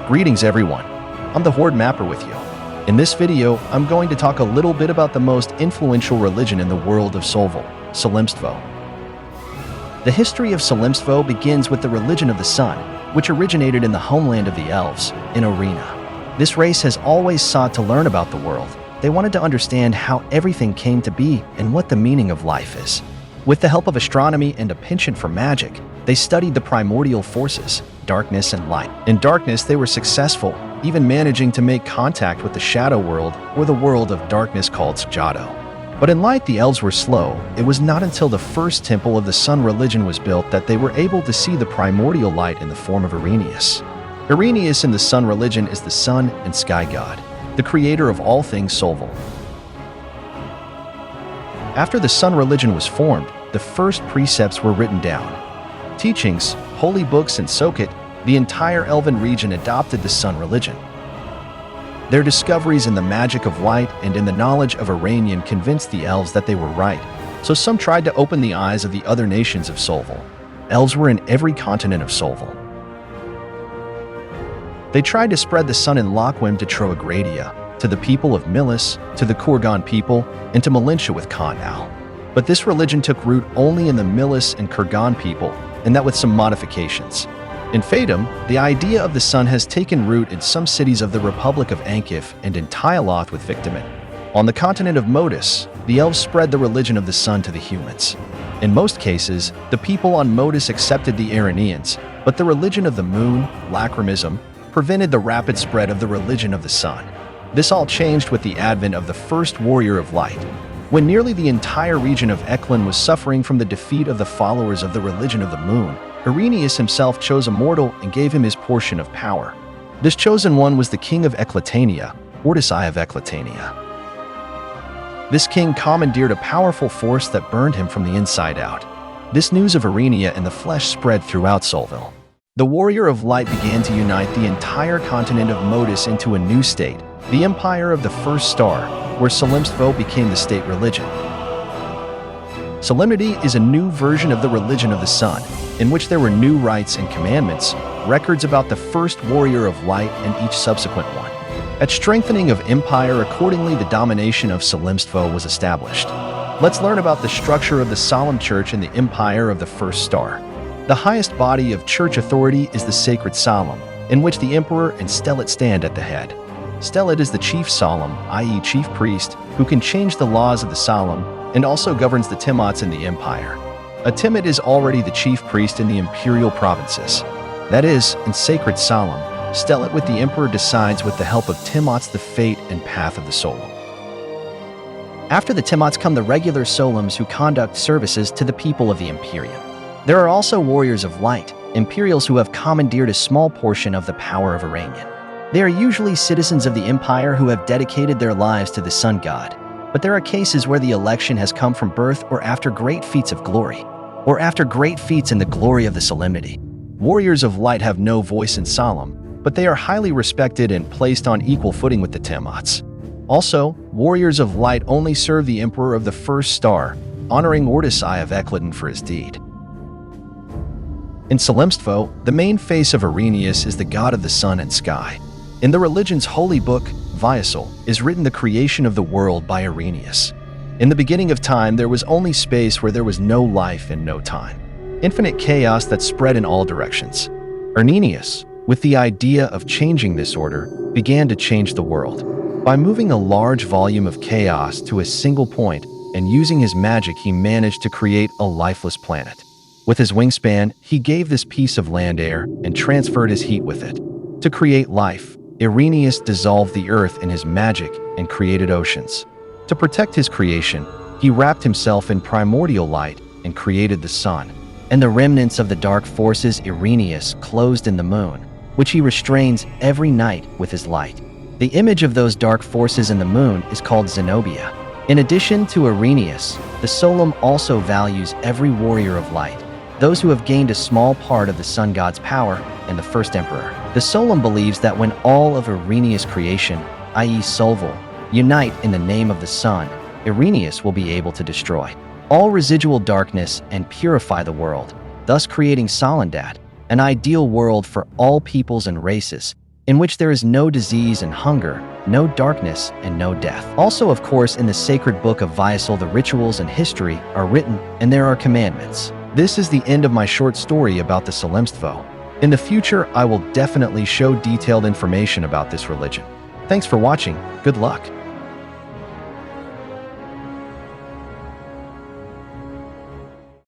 Greetings everyone, I'm the Horde Mapper with you. In this video, I'm going to talk a little bit about the most influential religion in the world of Sulvil, Solemstvo. The history of Solemstvo begins with the religion of the sun, which originated in the homeland of the elves, in Arena. This race has always sought to learn about the world. They wanted to understand how everything came to be and what the meaning of life is. With the help of astronomy and a penchant for magic, they studied the primordial forces, darkness and light. In darkness, they were successful, even managing to make contact with the shadow world or the world of darkness called Sjado. But in light, the elves were slow. It was not until the first temple of the sun religion was built that they were able to see the primordial light in the form of Arrhenius. Arrhenius in the sun religion is the sun and sky god, the creator of all things Sulvil. After the sun religion was formed, the first precepts were written down. Teachings, holy books, and Soket, the entire elven region adopted the sun religion. Their discoveries in the magic of light and in the knowledge of Iranian convinced the elves that they were right, so some tried to open the eyes of the other nations of Sulvil. Elves were in every continent of Sulvil. They tried to spread the sun in Lochwim to Troagradia, to the people of Milis, to the Kurgan people, and to Malintia with Khan'al. But this religion took root only in the Milis and Kurgan people, and that with some modifications. In Fatum, the idea of the sun has taken root in some cities of the Republic of Ankif and in Tyaloth with Victimin. On the continent of Modus, the elves spread the religion of the sun to the humans. In most cases, the people on Modus accepted the Araneans, but the religion of the moon, Lacrimism, prevented the rapid spread of the religion of the sun. This all changed with the advent of the first warrior of light. When nearly the entire region of Eklund was suffering from the defeat of the followers of the religion of the moon, Arrhenius himself chose a mortal and gave him his portion of power. This chosen one was the king of Eclatania, Ordisai of Eclatania. This king commandeered a powerful force that burned him from the inside out. This news of Arrhenia in the flesh spread throughout Sulvil. The warrior of light began to unite the entire continent of Modus into a new state, the Empire of the First Star, where Solemstvo became the state religion. Solemnity is a new version of the religion of the sun, in which there were new rites and commandments, records about the first warrior of light and each subsequent one. At strengthening of empire, accordingly, the domination of Solemstvo was established. Let's learn about the structure of the Solemn Church in the Empire of the First Star. The highest body of church authority is the Sacred Solemn, in which the Emperor and Stellate stand at the head. Stellate is the chief solemn, i.e. chief priest, who can change the laws of the solemn and also governs the Timots in the empire. A Timot is already the chief priest in the imperial provinces. That is, in sacred solemn, Stellate with the emperor decides with the help of Timots the fate and path of the soul. After the Timots come the regular solemns who conduct services to the people of the Imperium. There are also warriors of light, imperials who have commandeered a small portion of the power of Iranian. They are usually citizens of the empire who have dedicated their lives to the sun god, but there are cases where the election has come from birth or after great feats of glory, or after great feats in the glory of the solemnity. Warriors of light have no voice in solemn, but they are highly respected and placed on equal footing with the Timots. Also, warriors of light only serve the emperor of the first star, honoring Ordisai of Eklund for his deed. In Solemstvo, the main face of Arrhenius is the god of the sun and sky. In the religion's holy book, Viasul, is written the creation of the world by Arrhenius. In the beginning of time, there was only space where there was no life and no time. Infinite chaos that spread in all directions. Arrhenius, with the idea of changing this order, began to change the world. By moving a large volume of chaos to a single point and using his magic, he managed to create a lifeless planet. With his wingspan, he gave this piece of land air and transferred his heat with it. To create life, Arrhenius dissolved the earth in his magic and created oceans. To protect his creation, he wrapped himself in primordial light and created the sun. And the remnants of the dark forces Arrhenius closed in the moon, which he restrains every night with his light. The image of those dark forces in the moon is called Zenobia. In addition to Arrhenius, the Solemn also values every warrior of light, those who have gained a small part of the sun god's power, and the first emperor. The Solemn believes that when all of Arrhenius' creation, i.e. Sulvil, unite in the name of the sun, Arrhenius will be able to destroy all residual darkness and purify the world, thus creating Solendat, an ideal world for all peoples and races, in which there is no disease and hunger, no darkness and no death. Also, of course, in the sacred book of Vysul, the rituals and history are written, and there are commandments. This is the end of my short story about the Solemstvo. In the future, I will definitely show detailed information about this religion. Thanks for watching. Good luck.